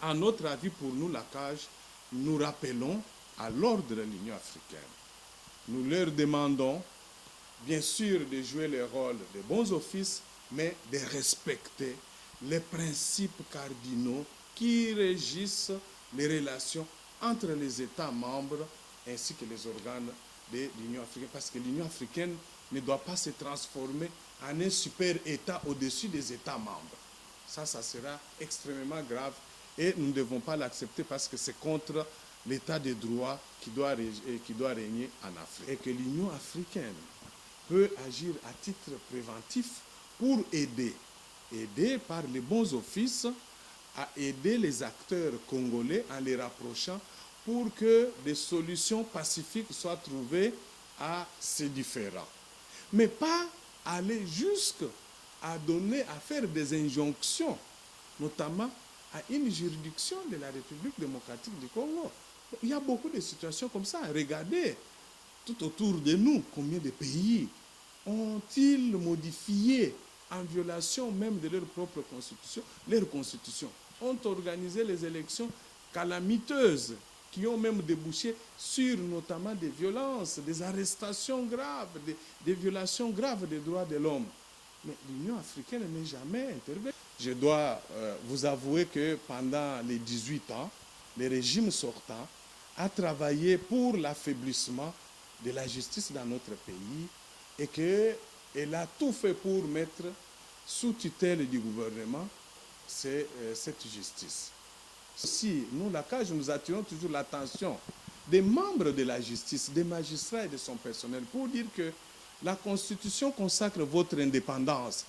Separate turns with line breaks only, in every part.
À notre avis, pour nous, la CAJ, nous rappelons à l'ordre de l'Union africaine. Nous leur demandons, bien sûr, de jouer le rôle de bons offices, mais de respecter les principes cardinaux qui régissent les relations entre les États membres ainsi que les organes de l'Union africaine. Parce que l'Union africaine ne doit pas se transformer en un super État au-dessus des États membres. Ça sera extrêmement grave et nous ne devons pas l'accepter parce que c'est contre l'état de droit qui doit régner en Afrique. Et que l'Union africaine peut agir à titre préventif pour aider par les bons offices à aider les acteurs congolais en les rapprochant pour que des solutions pacifiques soient trouvées à ces différends. Mais pas aller jusqu'à donner, à faire des injonctions, notamment à une juridiction de la République démocratique du Congo. Il y a beaucoup de situations comme ça. Regardez tout autour de nous combien de pays ont-ils modifié en violation même de leur propre constitution, leur constitution, ont organisé les élections calamiteuses qui ont même débouché sur notamment des violences, des arrestations graves, des violations graves des droits de l'homme. Mais l'Union africaine n'est jamais intervenue. Je dois vous avouer que pendant les 18 ans, le régime sortant a travaillé pour l'affaiblissement de la justice dans notre pays et qu'elle a tout fait pour mettre sous tutelle du gouvernement cette justice. Si nous, la CAJ, nous attirons toujours l'attention des membres de la justice, des magistrats et de son personnel pour dire que la Constitution consacre votre indépendance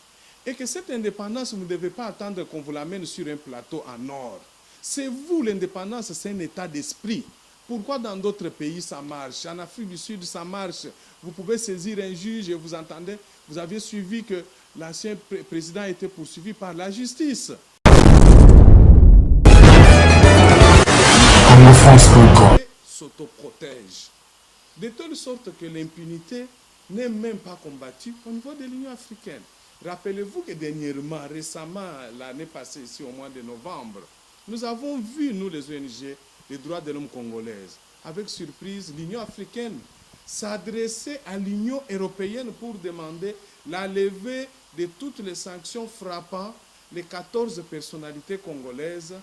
et que cette indépendance, vous ne devez pas attendre qu'on vous l'amène sur un plateau en or. C'est vous, l'indépendance, c'est un état d'esprit. Pourquoi dans d'autres pays ça marche? En Afrique du Sud, ça marche. Vous pouvez saisir un juge et vous entendez, vous avez suivi que l'ancien président a été poursuivi par la justice. S'autoprotège. De telle sorte que l'impunité n'est même pas combattue au niveau de l'Union africaine. Rappelez-vous que dernièrement, récemment, l'année passée, ici au mois de novembre, nous avons vu, nous les ONG, les droits de l'homme congolaises, avec surprise, l'Union africaine s'adresser à l'Union européenne pour demander la levée de toutes les sanctions frappant les 14 personnalités congolaises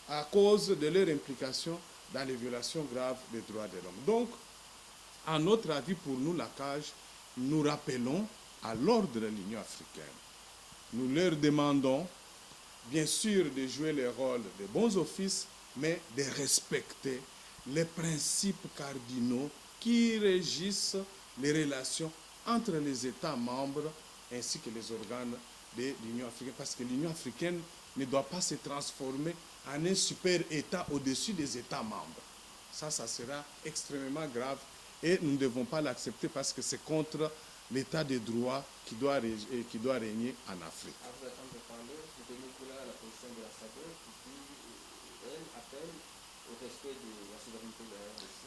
à cause de leur implication dans les violations graves des droits de l'homme. Donc, à notre avis, pour nous, la CAJ, nous rappelons à l'ordre de l'Union africaine. Nous leur demandons, bien sûr, de jouer le rôle de bons offices, mais de respecter les principes cardinaux qui régissent les relations entre les États membres ainsi que les organes de l'Union africaine. Parce que l'Union africaine ne doit pas se transformer en un super État au-dessus des États membres. Ça sera extrêmement grave et nous ne devons pas l'accepter parce que c'est contre l'état de droit qui doit régner en Afrique.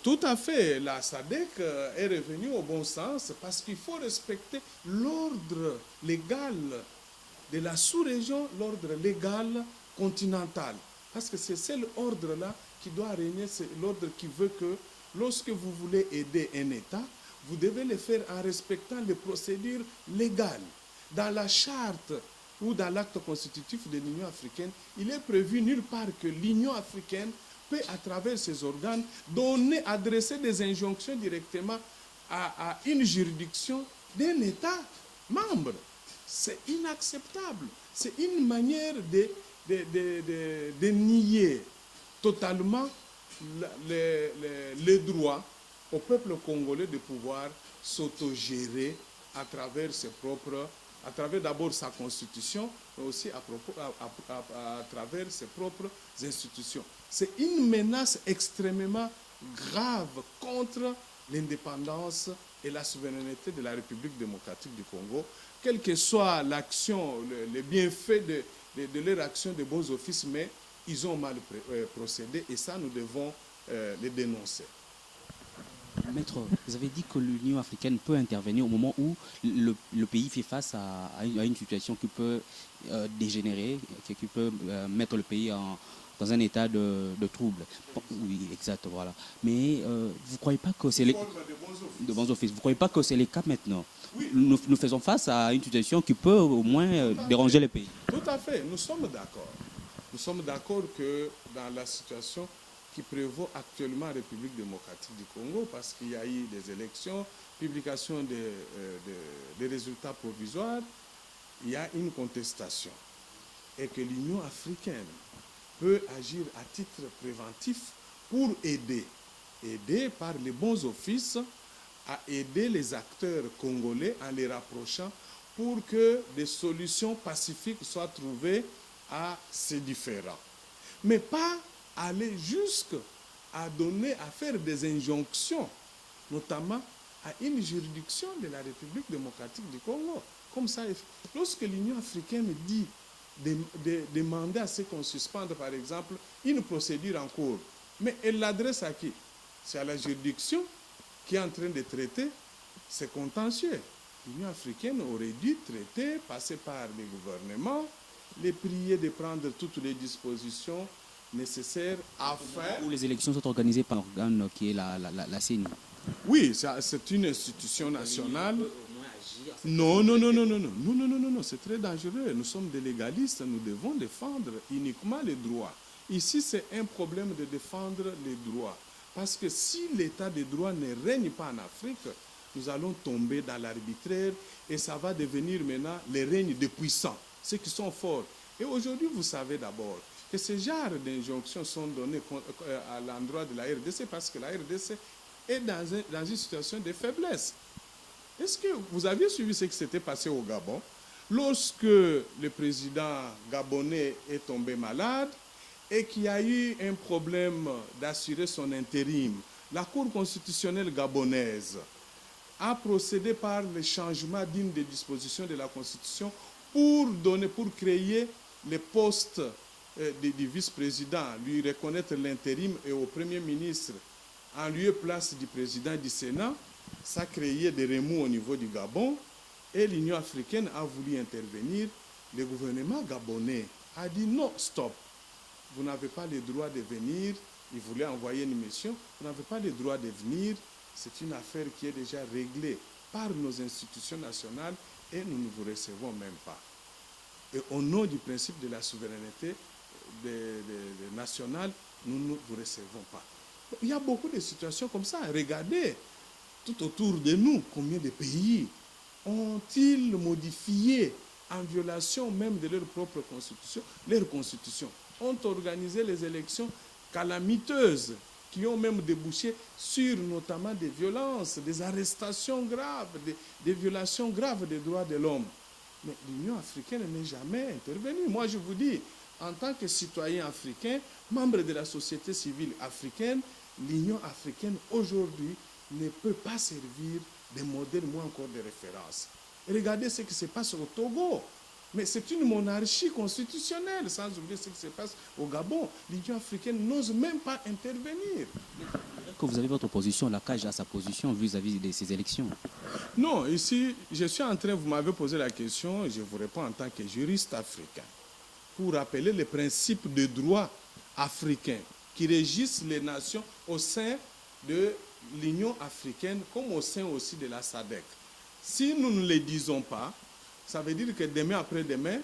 Tout à fait. La SADC est revenue au bon sens parce qu'il faut respecter l'ordre légal de la sous-région, l'ordre légal continental. Parce que c'est cet ordre-là qui doit régner, c'est l'ordre qui veut que lorsque vous voulez aider un État, vous devez le faire en respectant les procédures légales. Dans la charte ou dans l'acte constitutif de l'Union africaine, il est prévu nulle part que l'Union africaine peut, à travers ses organes, adresser des injonctions directement à une juridiction d'un État membre. C'est inacceptable. C'est une manière de nier totalement le droit au peuple congolais de pouvoir s'autogérer à travers d'abord sa constitution, mais aussi à travers ses propres institutions. C'est une menace extrêmement grave contre l'indépendance et la souveraineté de la République démocratique du Congo, quelle que soit l'action, les bienfaits de leur action de bons offices, mais ils ont mal procédé et ça, nous devons les dénoncer.
Maître, vous avez dit que l'Union africaine peut intervenir au moment où le pays fait face à une situation qui peut dégénérer, qui peut mettre le pays dans un état de trouble. Oui, exact, voilà. Mais vous ne croyez pas que c'est les...
Forme de bons offices.
De bons offices. Vous ne croyez pas que c'est le cas maintenant?
Oui.
Nous faisons face à une situation qui peut au moins déranger les pays.
Tout à fait, nous sommes d'accord. Nous sommes d'accord que dans la situation qui prévaut actuellement en République démocratique du Congo, parce qu'il y a eu des élections, publication des résultats provisoires, il y a une contestation. Et que l'Union africaine peut agir à titre préventif pour aider par les bons offices à aider les acteurs congolais en les rapprochant pour que des solutions pacifiques soient trouvées à ces différends. Mais pas aller jusqu'à donner, à faire des injonctions, notamment à une juridiction de la République démocratique du Congo. Comme ça, lorsque l'Union africaine dit demander à ce qu'on suspende, par exemple, une procédure en cours, mais elle l'adresse à qui? C'est à la juridiction qui est en train de traiter ces contentieux. L'Union africaine aurait dû traiter, passer par les gouvernements, les prier de prendre toutes les dispositions nécessaires afin...
Où les élections sont organisées par un organe qui est la CENI.
Oui, c'est une institution nationale. Non, non, non, non, non, non, non, non, non, non, non, c'est très dangereux. Nous sommes des légalistes, nous devons défendre uniquement les droits. Ici, c'est un problème de défendre les droits. Parce que si l'état de droit ne règne pas en Afrique, nous allons tomber dans l'arbitraire et ça va devenir maintenant les règnes des puissants, ceux qui sont forts. Et aujourd'hui, vous savez d'abord que ce genre d'injonctions sont données à l'endroit de la RDC parce que la RDC est dans une situation de faiblesse. Est-ce que vous aviez suivi ce qui s'était passé au Gabon? Lorsque le président gabonais est tombé malade et qu'il y a eu un problème d'assurer son intérim, la Cour constitutionnelle gabonaise a procédé par le changement d'une des dispositions de la Constitution pour créer les postes du vice-président, lui reconnaître l'intérim et au Premier ministre en lieu et place du président du Sénat. Ça a créé des remous au niveau du Gabon et l'Union africaine a voulu intervenir. Le gouvernement gabonais a dit non, stop, vous n'avez pas le droit de venir. Il voulait envoyer une mission, vous n'avez pas le droit de venir. C'est une affaire qui est déjà réglée par nos institutions nationales et nous ne vous recevons même pas. Et au nom du principe de la souveraineté nationale, nous ne vous recevons pas. Il y a beaucoup de situations comme ça. Regardez tout autour de nous, combien de pays ont-ils modifié en violation même de leur propre constitution, leur constitution, ont organisé les élections calamiteuses qui ont même débouché sur notamment des violences, des arrestations graves, des violations graves des droits de l'homme. Mais l'Union africaine n'est jamais intervenue. Moi, je vous dis, en tant que citoyen africain, membre de la société civile africaine, l'Union africaine aujourd'hui ne peut pas servir de modèle, moins encore de référence. Et regardez ce qui se passe au Togo. Mais c'est une monarchie constitutionnelle, sans oublier ce qui se passe au Gabon. L'Union africaine n'ose même pas intervenir.
Que vous avez votre position, la CAJ a sa position vis-à-vis de ces élections.
Non, ici, je suis en train, vous m'avez posé la question, je vous réponds en tant que juriste africain, pour rappeler les principes de droit africains qui régissent les nations au sein de l'Union africaine, comme au sein aussi de la SADC. Si nous ne les disons pas, ça veut dire que demain après-demain,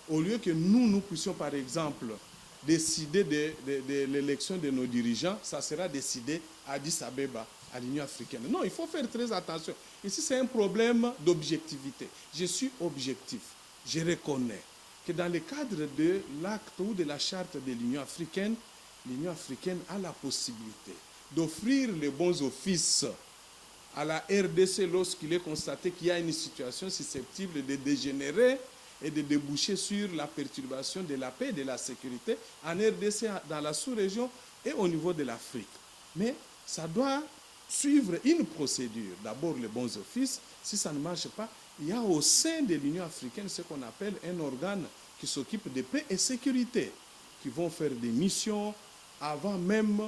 au lieu que nous puissions par exemple décider de l'élection de nos dirigeants, ça sera décidé à Addis Abeba, à l'Union africaine. Non, il faut faire très attention. Ici, c'est un problème d'objectivité. Je suis objectif. Je reconnais que dans le cadre de l'acte ou de la charte de l'Union africaine a la possibilité d'offrir les bons offices à la RDC lorsqu'il est constaté qu'il y a une situation susceptible de dégénérer et de déboucher sur la perturbation de la paix et de la sécurité en RDC, dans la sous-région et au niveau de l'Afrique. Mais ça doit suivre une procédure. D'abord, les bons offices. Si ça ne marche pas, il y a au sein de l'Union africaine ce qu'on appelle un organe qui s'occupe de paix et sécurité, qui vont faire des missions avant même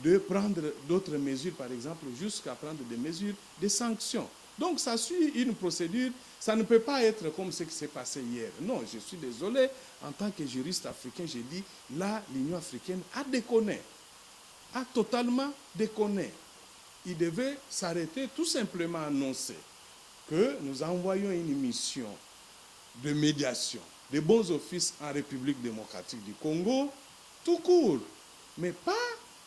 de prendre d'autres mesures, par exemple, jusqu'à prendre des mesures de sanctions. Donc ça suit une procédure, ça ne peut pas être comme ce qui s'est passé hier. Non, je suis désolé, en tant que juriste africain, j'ai dit, là, l'Union africaine a déconné, a totalement déconné. Il devait s'arrêter, tout simplement annoncer que nous envoyons une mission de médiation, de bons offices en République démocratique du Congo, tout court, mais pas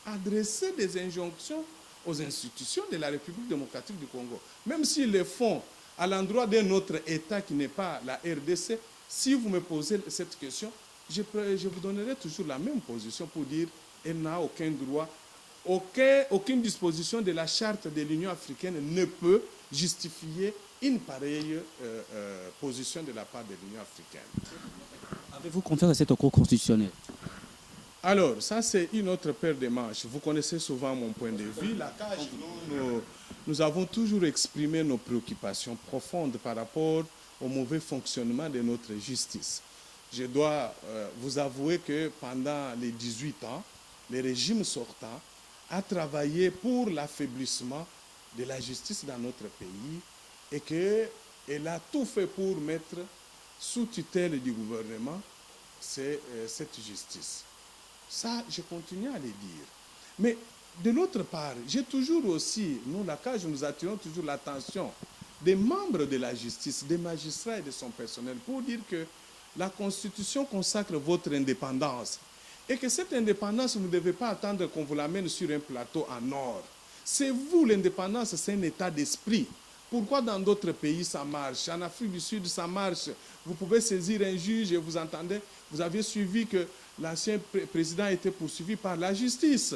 adresser des injonctions aux institutions de la République démocratique du Congo. Même s'ils le font à l'endroit d'un autre État qui n'est pas la RDC, si vous me posez cette question, je vous donnerai toujours la même position pour dire qu'elle n'a aucun droit, aucune disposition de la charte de l'Union africaine ne peut justifier une pareille position de la part de l'Union africaine.
Avez-vous confiance à cette Cour constitutionnelle?
Alors, ça c'est une autre paire de manches. Vous connaissez souvent mon point de vue. La CAJ, nous avons toujours exprimé nos préoccupations profondes par rapport au mauvais fonctionnement de notre justice. Je dois vous avouer que pendant les 18 ans, le régime sortant a travaillé pour l'affaiblissement de la justice dans notre pays et qu'elle a tout fait pour mettre sous tutelle du gouvernement cette justice. Ça, je continue à le dire. Mais de l'autre part, j'ai toujours aussi, nous, la CAJ, nous attirons toujours l'attention des membres de la justice, des magistrats et de son personnel pour dire que la Constitution consacre votre indépendance et que cette indépendance, vous ne devez pas attendre qu'on vous l'amène sur un plateau en or. C'est vous, l'indépendance, c'est un état d'esprit. Pourquoi dans d'autres pays ça marche? En Afrique du Sud, ça marche. Vous pouvez saisir un juge et vous entendez, vous aviez suivi que l'ancien président était poursuivi par la justice.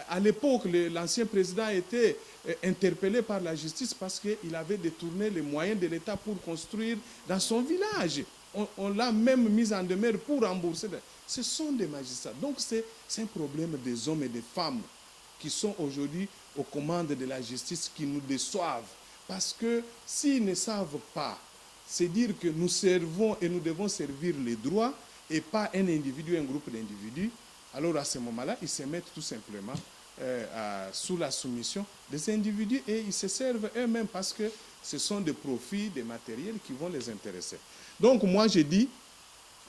À l'époque, l'ancien président était interpellé par la justice parce qu'il avait détourné les moyens de l'État pour construire dans son village. On l'a même mis en demeure pour rembourser. Ce sont des magistrats. Donc c'est un problème des hommes et des femmes qui sont aujourd'hui aux commandes de la justice qui nous déçoivent. Parce que s'ils ne savent pas, c'est dire que nous servons et nous devons servir les droits et pas un individu, un groupe d'individus, alors à ce moment-là, ils se mettent tout simplement sous la soumission des individus et ils se servent eux-mêmes parce que ce sont des profits, des matériels qui vont les intéresser. Donc moi, je dis,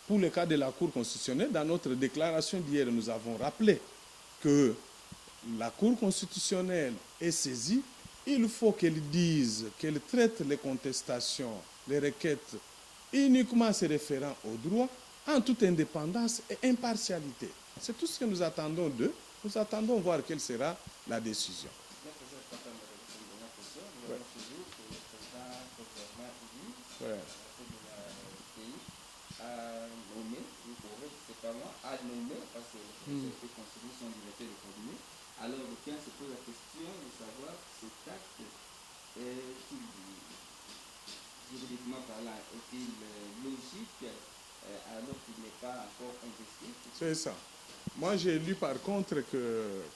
pour le cas de la Cour constitutionnelle, dans notre déclaration d'hier, nous avons rappelé que la Cour constitutionnelle est saisie. Il faut qu'elle dise, qu'elle traite les contestations, les requêtes uniquement se référant au droit, en toute indépendance et impartialité. C'est tout ce que nous attendons d'eux. Nous attendons voir quelle sera la décision. Ouais.
Alors, le se pose la question de savoir cet acte juridiquement parlant, est-il logique alors qu'il n'est pas encore investi?
C'est ça. Moi, j'ai lu par contre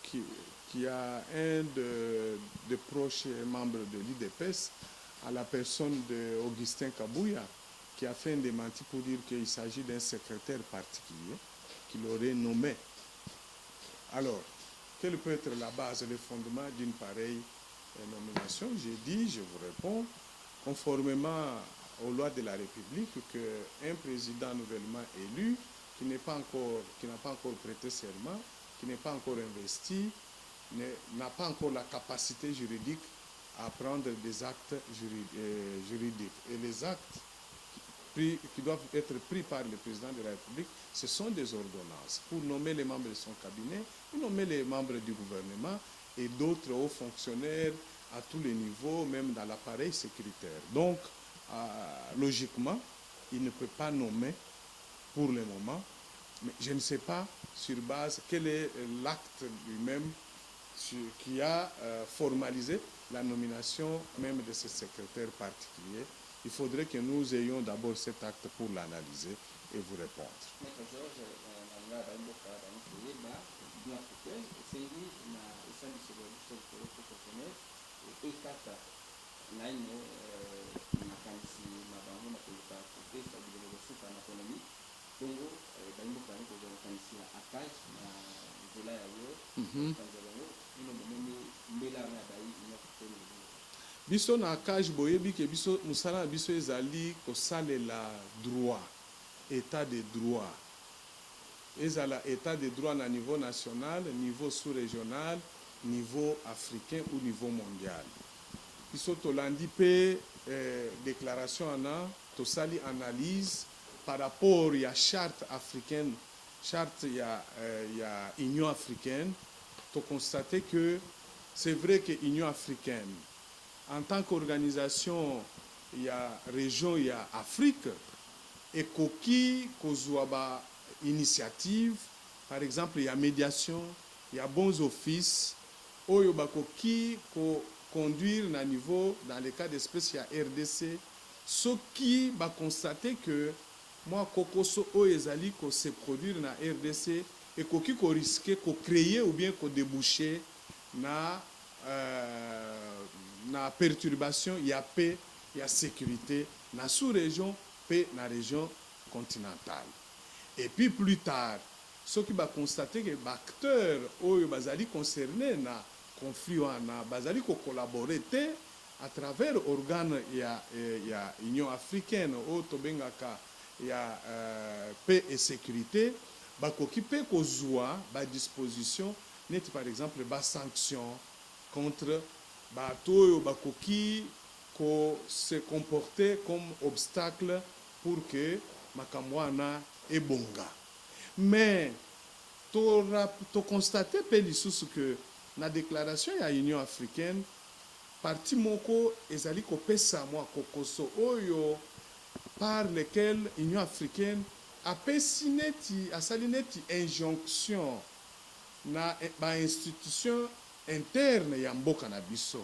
qu'il y a un de proches membres de l'IDPS, à la personne d'Augustin Kabouya, qui a fait un démenti pour dire qu'il s'agit d'un secrétaire particulier qu'il aurait nommé. Alors, quelle peut être la base, le fondement d'une pareille nomination? J'ai dit, je vous réponds, conformément aux lois de la République, qu'un président nouvellement élu, qui n'a pas encore prêté serment, qui n'est pas encore investi, n'a pas encore la capacité juridique à prendre des actes juridiques. Et les actes qui doivent être pris par le président de la République, ce sont des ordonnances pour nommer les membres de son cabinet, nommer les membres du gouvernement et d'autres hauts fonctionnaires à tous les niveaux, même dans l'appareil sécuritaire. Donc, logiquement, il ne peut pas nommer pour le moment, mais je ne sais pas sur base quel est l'acte lui-même qui a formalisé la nomination même de ce secrétaire particulier. Il faudrait que nous ayons d'abord cet acte pour l'analyser et vous répondre. biso na cage boyebi ke biso musala na biso ezali kosalela droit, état de droit. Ezala état de droit na niveau national, niveau sous-régional, niveau africain ou niveau mondial. Biso tolandi pe déclaration ana tosali analyse par rapport à charte africaine, charte ya Union africaine, to constater que c'est vrai que Union africaine en tant qu'organisation il y a région il y a Afrique et koki kozwa ba initiative, par exemple il y a médiation, il y a bons offices oyo bakoki ko conduire na niveau dans le cas d'espèce il y a RDC, ce qui va constater que moi kokoso oyo ezali ko se produire na RDC et koki ko risquer ko créer ou bien ko déboucher na na perturbation, il y a paix, il y a sécurité na sous-région, paix na région continentale. Et puis plus tard, ce qui va constater que les acteurs oyo bazali concernés na conflit wana bazali ko collaborer à travers organes il y a Union africaine au tobengaka il y a paix et sécurité bakoki pe kozwa ba disposition net par exemple ba sanction contre bato oyo bakoki ko se comporter comme obstacle pour que makambo wana ebonga. Mais to constater pe lisusu que na déclaration ya Union africaine parti moko ezali kopesa mwa kokoso oyo par lequel Union africaine apesi neti asali neti injonction na ba institution interne ya mboka na biso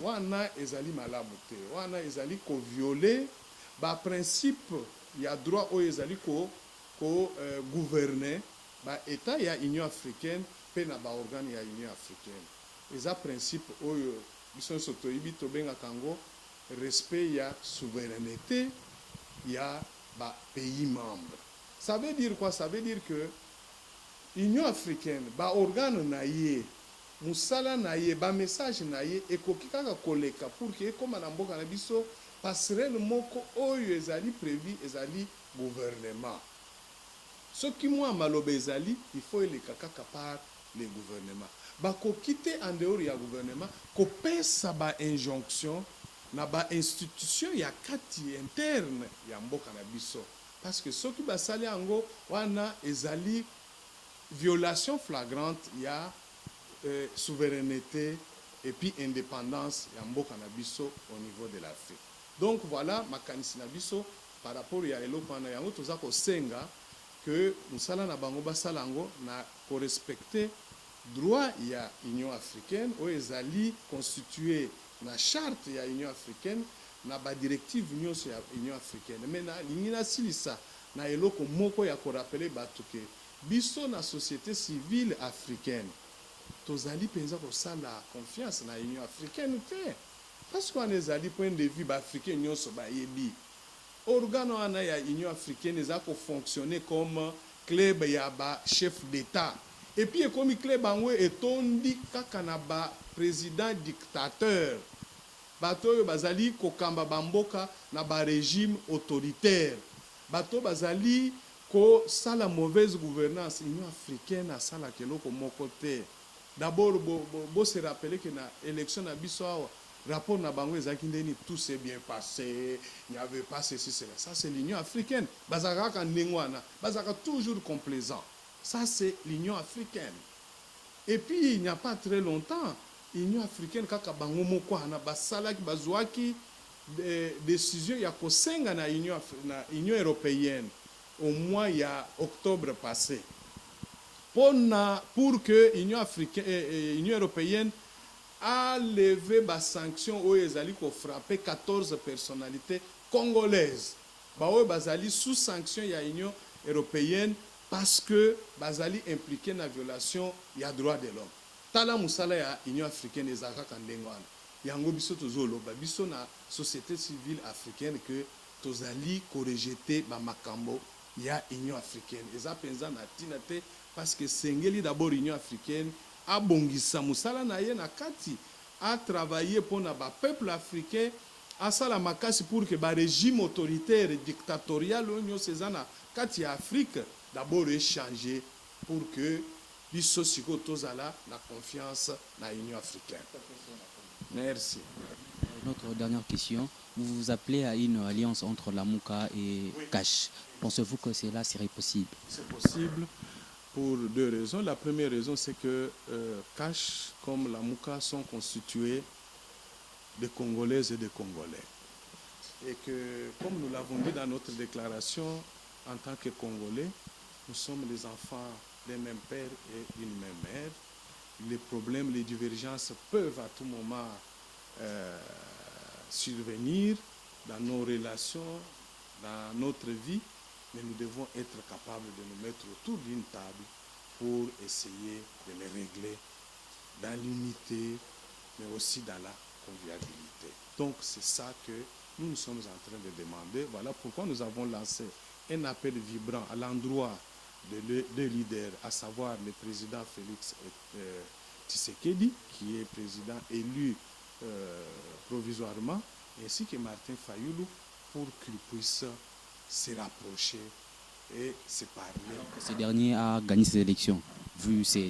wana ezali malamu te, wana ezali ko violer ba principe ya droit oyo ezali ko gouverner ba état ya Union africaine pe na ba organe ya Union africaine. Eza principe oyo biso nyonso toyebi tobengaka yango respect ya souveraineté ya ba pays membre. Ça veut dire quoi? Ça veut dire que Union africaine ba organe na ye musala na ye ba message na ye ekoki kaka koleka pour que ekoma na mboka na biso passerelle moko oyo ezali prévu ezali gouvernement. Ce qui moi maloba ezali il faut eleka kaka par les gouvernements. Bakoki te en dehors ya gouvernement kopesa ba injonction na ba institution ya kati interne ya mboka na biso. Parce que ce qui basali yango wana ezali violation flagrante ya souveraineté et puis indépendance ya mboka na biso au niveau de l'Afrique. Donc voilà makanisi na biso par rapport ya eloko na yango toza ko senga que musala na bango basala yango na ko respecter droit ya Union africaine oyo ezali constitué na charte ya Union africaine na ba directive nyonso ya Union africaine. Mais na lingi na silisa na eloko moko ya ko rappeler bato ke biso na société civile africaine tozali penza kosala confiance na Union africaine te parce qu'on ezali point de vue ba africain nyonso ba yebi organo wana ya Union africaine eza ko fonctionner comme club ya ba chef d'état et puis comme club ango etondi kaka na ba président dictateur bato oyo bazali kokamba bamboka na ba régime autoritaire bato bazali ko sala mauvaise gouvernance. Union africaine a sala keloko moko te. D'abord bo se rappeler que na élection na biso awa rapport na bango ezaki ndeni tout s'est bien passé, il n'y avait pas ceci cela. Ça c'est l'Union africaine. Bazaka ndengwana, bazaka toujours complaisant. Ça c'est l'Union africaine. Et puis il n'y a pas très longtemps, l'Union africaine kaka bango moko na basala ki bazwaki décision ya kosenga na Union européenne au mois il y a octobre passé. Pour que l'Union européenne a levé des sanctions où ils allaient frapper 14 personnalités congolaises. Ils allaient sous sanction de l'Union européenne parce que ils allaient impliquer dans la violation des droits de l'homme. Tala musala ya Union africaine ezaka kandengwana. Yango biso tozoloba biso na société civile africaine que tozali ko rejeter ba makambo ya Union africaine. Eza penza na tinate parce que sengeli d'abord Union africaine abongisa musala na ye na kati à travailler pour le peuple africain, à ça la makasi pour que le régime autoritaire et dictatorial l'Union Cézanne, quand il y a Afrique, d'abord échanger pour que biso siko tozala la confiance dans l'Union africaine. Merci.
Notre dernière question. Vous vous appelez à une alliance entre la Mouka et Cash. Pensez-vous que cela serait possible?
C'est possible pour deux raisons. La première raison, c'est que Cash comme la Mouka sont constitués de Congolaises et de Congolais. Et que, comme nous l'avons dit dans notre déclaration, en tant que Congolais, nous sommes les enfants d'un même père et d'une même mère. Les problèmes, les divergences peuvent à tout moment survenir dans nos relations, dans notre vie, mais nous devons être capables de nous mettre autour d'une table pour essayer de les régler dans l'unité, mais aussi dans la convivialité. Donc c'est ça que nous sommes en train de demander. Voilà pourquoi nous avons lancé un appel vibrant à l'endroit de deux leaders, à savoir le président Félix Tshisekedi, qui est président élu provisoirement, ainsi que Martin Fayoulou, pour qu'ils puissent se rapprocher et se parler.
Ce dernier a gagné ses élections, vu ces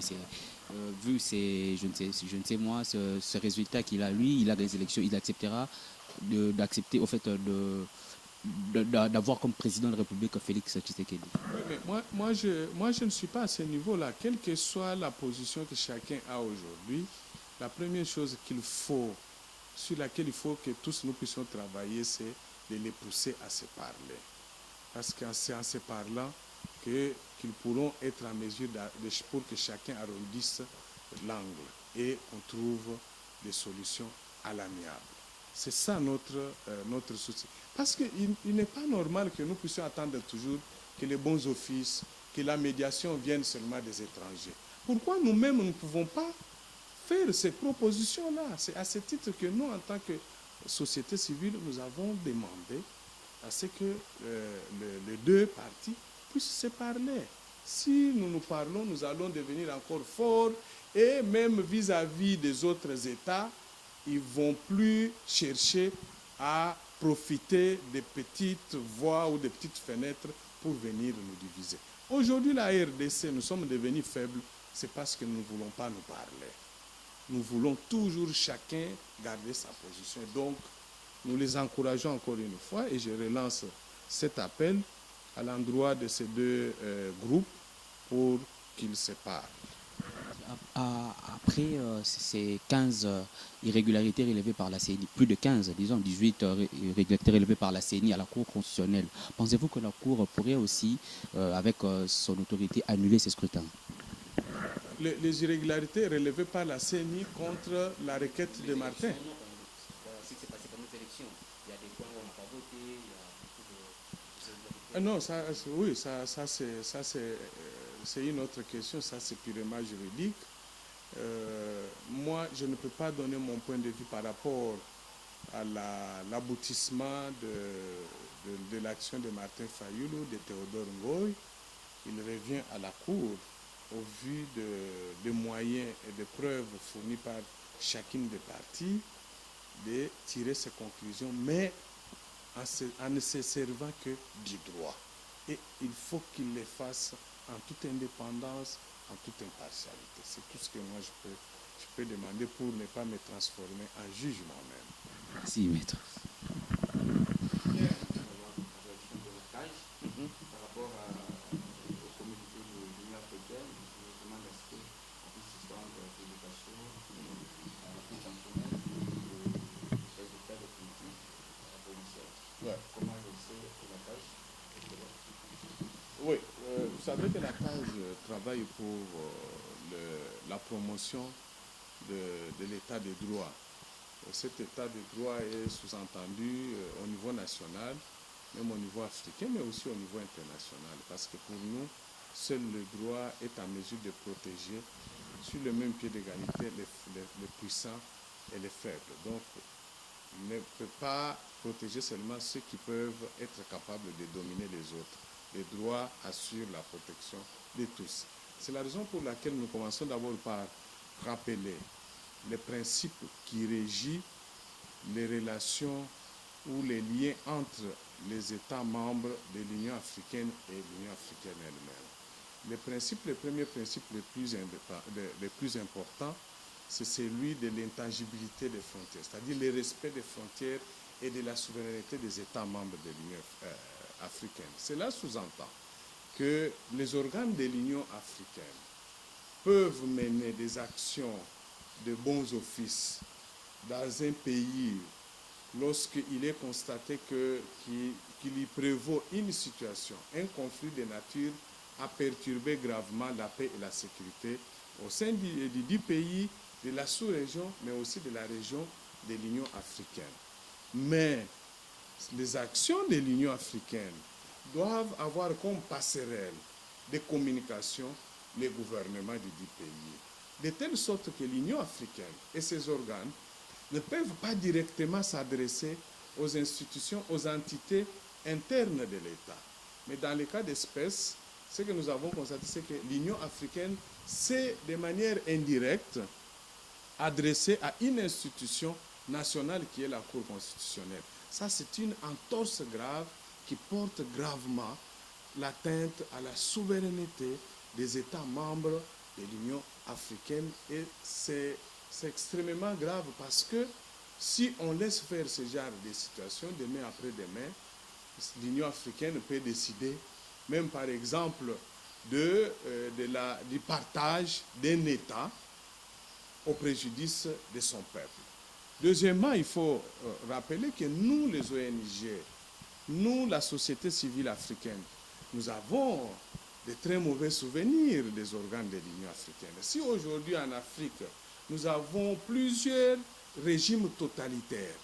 ce résultat qu'il a, lui, il a des élections, il acceptera d'accepter au fait d'avoir comme président de la République Félix Tshisekedi.
Oui, mais moi, je ne suis pas à ce niveau-là. Quelle que soit la position que chacun a aujourd'hui, la première chose sur laquelle il faut que tous nous puissions travailler, c'est de les pousser à se parler. Parce que c'est en se parlant qu'ils pourront être en mesure pour que chacun arrondisse l'angle et qu'on trouve des solutions à l'amiable. C'est ça notre souci. Parce qu'il n'est pas normal que nous puissions attendre toujours que les bons offices, que la médiation vienne seulement des étrangers. Pourquoi nous-mêmes nous ne pouvons pas faire ces propositions-là? C'est à ce titre que nous, en tant que société civile, nous avons demandé à ce que les deux parties puissent se parler. Si nous nous parlons, nous allons devenir encore forts et même vis-à-vis des autres États, ils ne vont plus chercher à profiter des petites voies ou des petites fenêtres pour venir nous diviser. Aujourd'hui, la RDC, nous sommes devenus faibles, c'est parce que nous ne voulons pas nous parler. Nous voulons toujours chacun garder sa position. Donc, nous les encourageons encore une fois et je relance cet appel à l'endroit de ces deux groupes pour qu'ils se parlent.
Après ces 15 irrégularités relevées par la CENI, plus de 15, disons 18 irrégularités relevées par la CENI à la Cour constitutionnelle, pensez-vous que la Cour pourrait aussi, avec son autorité, annuler ces scrutins?
Les irrégularités relevées par la CENI contre la requête de Martin.
Ce qui s'est passé pendant les élections, il y a des points où on n'a pas voté, il y a beaucoup de...
Non, ça c'est une autre question, ça c'est purement juridique. Moi, je ne peux pas donner mon point de vue par rapport à l'aboutissement de l'action de Martin Fayoulou, de Théodore Ngoy. Il revient à la Cour au vu des moyens et des preuves fournies par chacune des parties de tirer ses conclusions, mais en ne se servant que du droit. Et il faut qu'il les fasse en toute indépendance, en toute impartialité. C'est tout ce que moi je peux demander pour ne pas me transformer en juge moi-même.
Merci, maître.
Par rapport au communauté de l'Union africaine, je demande à ce qu'on puisse suspendre la publication à la Cour constitutionnelle des résultats définitifs de la commission.
Ouais.
Comment je sais que la tâche
Oui, vous savez que la CAGE travaille pour la promotion de l'état de droit. Cet état de droit est sous-entendu au niveau national, même au niveau africain, mais aussi au niveau international. Parce que pour nous, seul le droit est en mesure de protéger sur le même pied d'égalité les puissants et les faibles. Donc, il ne peut pas protéger seulement ceux qui peuvent être capables de dominer les autres. Les droits assurent la protection de tous. C'est la raison pour laquelle nous commençons d'abord par rappeler les principes qui régissent les relations ou les liens entre les États membres de l'Union africaine et l'Union africaine elle-même. Les premiers principes les plus importants, c'est celui de l'intangibilité des frontières, c'est-à-dire le respect des frontières et de la souveraineté des États membres de l'Union africaine. Cela sous-entend que les organes de l'Union africaine peuvent mener des actions de bons offices dans un pays lorsqu'il est constaté qu'il y prévaut une situation, un conflit de nature à perturber gravement la paix et la sécurité au sein du pays, de la sous-région, mais aussi de la région de l'Union africaine. Mais les actions de l'Union africaine doivent avoir comme passerelle de communication les gouvernements du dit pays, de telle sorte que l'Union africaine et ses organes ne peuvent pas directement s'adresser aux institutions, aux entités internes de l'État. Mais dans le cas d'espèce, ce que nous avons constaté, c'est que l'Union africaine s'est de manière indirecte adressée à une institution nationale qui est la Cour constitutionnelle. Ça, c'est une entorse grave qui porte gravement l'atteinte à la souveraineté des États membres de l'Union africaine. Et c'est extrêmement grave parce que si on laisse faire ce genre de situation, demain après-demain, l'Union africaine peut décider, même par exemple, du partage d'un État au préjudice de son peuple. Deuxièmement, il faut rappeler que nous, les ONG, nous, la société civile africaine, nous avons de très mauvais souvenirs des organes de l'Union africaine. Si aujourd'hui en Afrique, nous avons plusieurs régimes totalitaires,